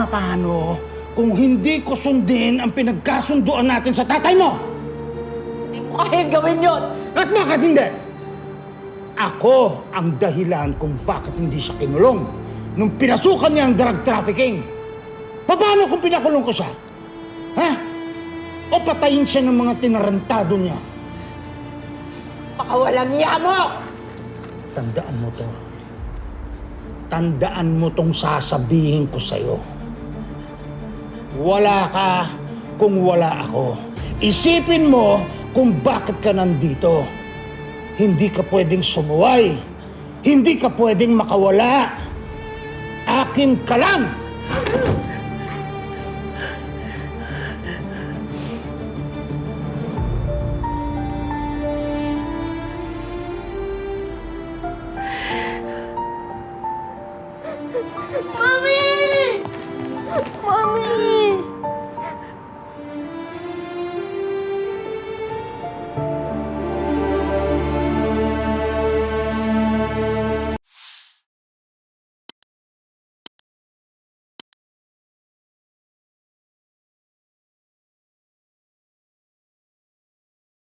paano kung hindi ko sundin ang pinagkasunduan natin sa tatay mo? Hindi mo kayang gawin yun! At bakit hindi? Ako ang dahilan kung bakit hindi siya kinulong nung pinasukan niya ang drug trafficking. Paano kung pinakulong ko siya? Ha? O patayin siya ng mga tinarantado niya? Baka walang iya mo! Tandaan mo to. Tandaan mo tong sasabihin ko sa'yo. Wala ka kung wala ako. Isipin mo kung bakit ka nandito. Hindi ka pwedeng sumuway. Hindi ka pwedeng makawala. Akin ka lang!